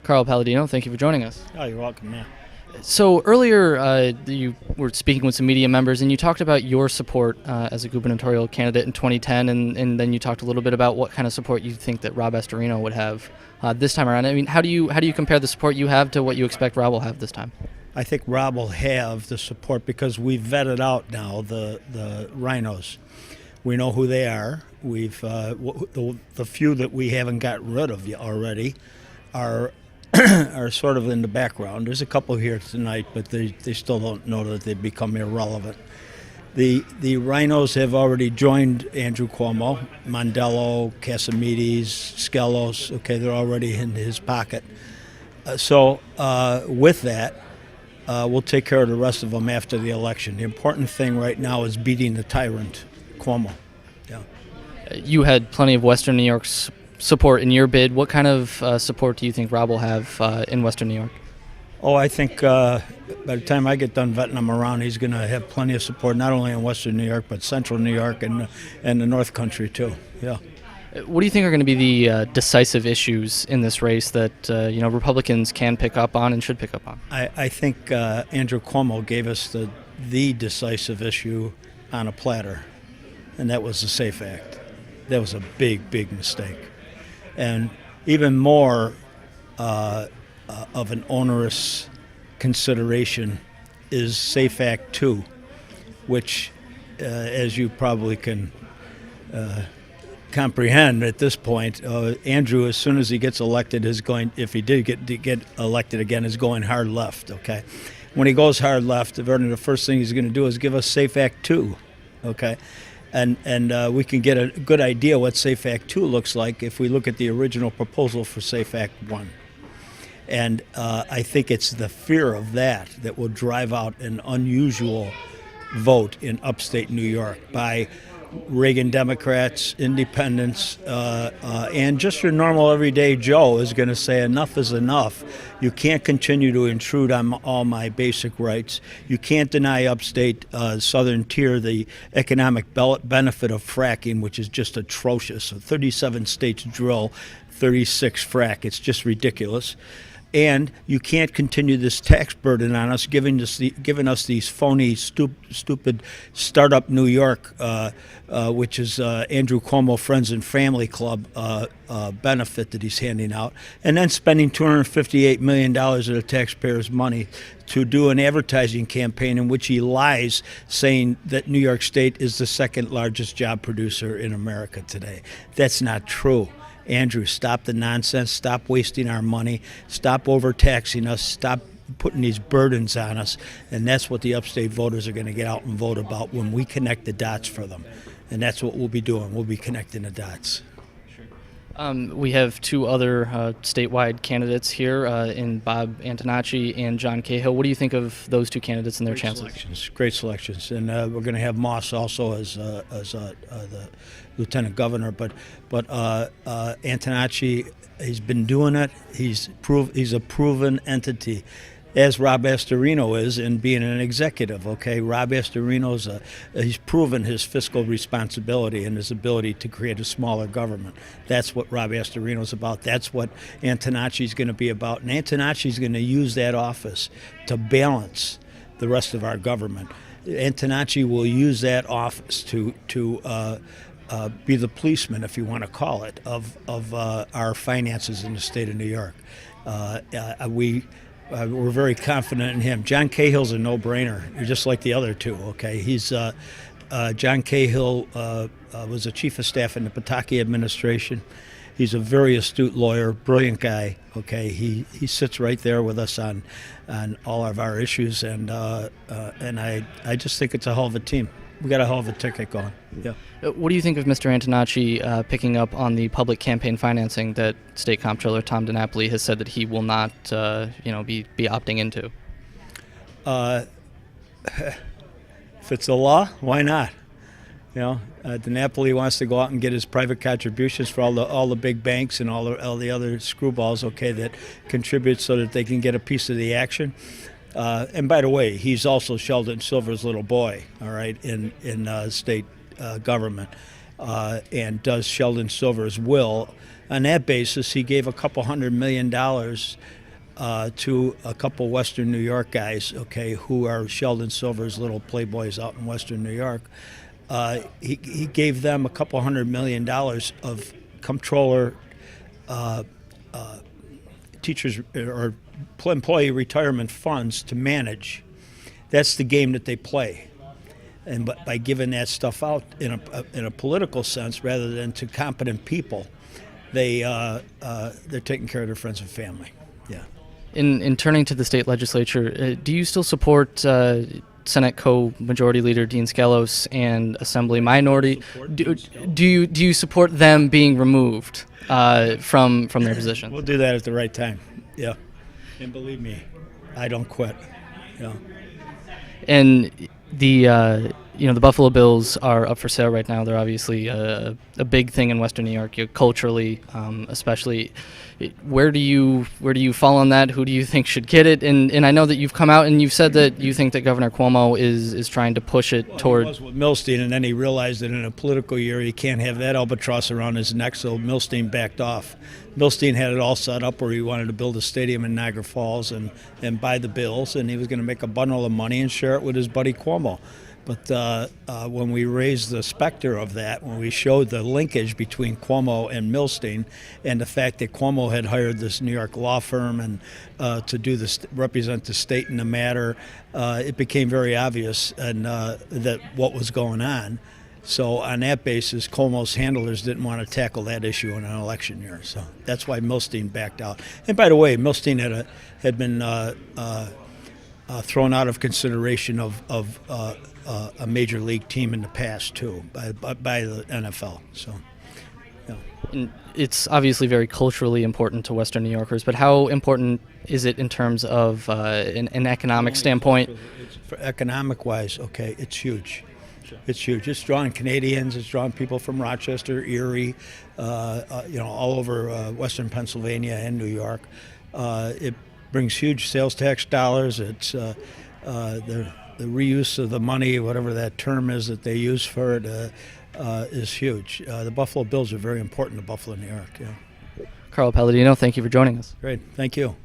Carl Paladino, thank you for joining us. Oh, you're welcome, man. So earlier you were speaking with some media members and you talked about your support as a gubernatorial candidate in 2010 and then you talked a little bit about what kind of support you think that Rob Astorino would have this time around. I mean, how do you compare the support you have to what you expect Rob will have this time? I think Rob will have the support because we've vetted out now the rhinos. We know who they are. We've the few that we haven't got rid of yet already are sort of in the background. There's a couple here tonight, but they still don't know that they've become irrelevant. The rhinos have already joined Andrew Cuomo, Mondello, Casamides, Skelos. Okay, they're already in his pocket. So with that, we'll take care of the rest of them after the election. The important thing right now is beating the tyrant, Cuomo. Yeah. You had plenty of Western New York's support in your bid. What kind of support do you think Rob will have in Western New York? Oh, I think by the time I get done vetting him around, he's going to have plenty of support, not only in Western New York, but Central New York and the North Country, too. Yeah. What do you think are going to be the decisive issues in this race that Republicans can pick up on and should pick up on? I think Andrew Cuomo gave us the decisive issue on a platter, and that was the SAFE Act. That was a big, big mistake. And even more of an onerous consideration is SAFE Act 2, which, as you probably can comprehend at this point, Andrew, as soon as he gets elected, if he did get elected again, is going hard left, okay? When he goes hard left, the first thing he's going to do is give us SAFE Act 2, okay? And we can get a good idea what SAFE Act 2 looks like if we look at the original proposal for SAFE Act 1. And I think it's the fear of that will drive out an unusual vote in upstate New York by Reagan Democrats, independents, and just your normal everyday Joe is going to say enough is enough. You can't continue to intrude on all my basic rights. You can't deny upstate southern tier the economic benefit of fracking, which is just atrocious. So 37 states drill, 36 frack. It's just ridiculous. And you can't continue this tax burden on us, giving us these phony, stupid startup New York, which is Andrew Cuomo Friends and Family Club benefit that he's handing out, and then spending $258 million of the taxpayers' money to do an advertising campaign in which he lies, saying that New York State is the second largest job producer in America today. That's not true. Andrew, stop the nonsense, stop wasting our money, stop overtaxing us, stop putting these burdens on us, and that's what the upstate voters are going to get out and vote about when we connect the dots for them. And that's what we'll be doing. We'll be connecting the dots. We have two other statewide candidates here in Bob Antonacci and John Cahill. What do you think of those two candidates and their chances? Great selections. And we're going to have Moss also as the lieutenant governor. But Antonacci, he's been doing it. He's a proven entity, as Rob Astorino is in being an executive, okay? Rob Astorino's he's proven his fiscal responsibility and his ability to create a smaller government. That's what Rob Astorino's about. That's what Antonacci's going to be about. And Antonacci's going to use that office to balance the rest of our government. Antonacci will use that office to be the policeman, if you want to call it, of our finances in the state of New York. We're very confident in him. John Cahill's a no-brainer, just like the other two. Okay, he's John Cahill was a chief of staff in the Pataki administration. He's a very astute lawyer, brilliant guy. Okay, he sits right there with us on all of our issues, and I just think it's a hell of a team. We got a hell of a ticket going. Yeah. What do you think of Mr. Antonacci picking up on the public campaign financing that State Comptroller Tom DiNapoli has said that he will not, be opting into? If it's a law, why not? DiNapoli wants to go out and get his private contributions for all the big banks and all the other screwballs, okay, that contribute so that they can get a piece of the action. And by the way, he's also Sheldon Silver's little boy, all right, in state government, and does Sheldon Silver's will on that basis, he gave a couple $100 million to a couple Western New York guys, okay, who are Sheldon Silver's little playboys out in Western New York. He gave them a couple $100 million of comptroller, teachers or employee retirement funds to manage. That's the game that they play. And by giving that stuff out in a political sense rather than to competent people, they're taking care of their friends and family. Yeah. In turning to the state legislature, do you still support Senate Co-Majority Leader Dean Skelos and Assembly Minority? Do you support them being removed from their position? We'll do that at the right time. Yeah. And believe me, I don't quit. Yeah. And the the Buffalo Bills are up for sale right now. They're obviously a big thing in Western New York, culturally, especially. Where do you fall on that? Who do you think should get it? And I know that you've come out and you've said that you think that Governor Cuomo is trying to push it toward. He was with Milstein, and then he realized that in a political year he can't have that albatross around his neck, so Milstein backed off. Milstein had it all set up where he wanted to build a stadium in Niagara Falls and buy the Bills, and he was going to make a bundle of money and share it with his buddy Cuomo. But when we raised the specter of that, when we showed the linkage between Cuomo and Milstein, and the fact that Cuomo had hired this New York law firm and to do represent the state in the matter, it became very obvious that what was going on. So on that basis, Cuomo's handlers didn't want to tackle that issue in an election year. So that's why Milstein backed out. And by the way, Milstein had been thrown out of consideration of a major league team in the past too by the NFL. So, yeah. And it's obviously very culturally important to Western New Yorkers, but how important is it in terms of an economic standpoint? For economic-wise, okay, it's huge. It's huge. It's drawing Canadians. It's drawing people from Rochester, Erie, all over Western Pennsylvania and New York. It brings huge sales tax dollars. It's the reuse of the money, whatever that term is that they use for it, is huge. The Buffalo Bills are very important to Buffalo, New York. Yeah. Carl Paladino, thank you for joining us. Great. Thank you.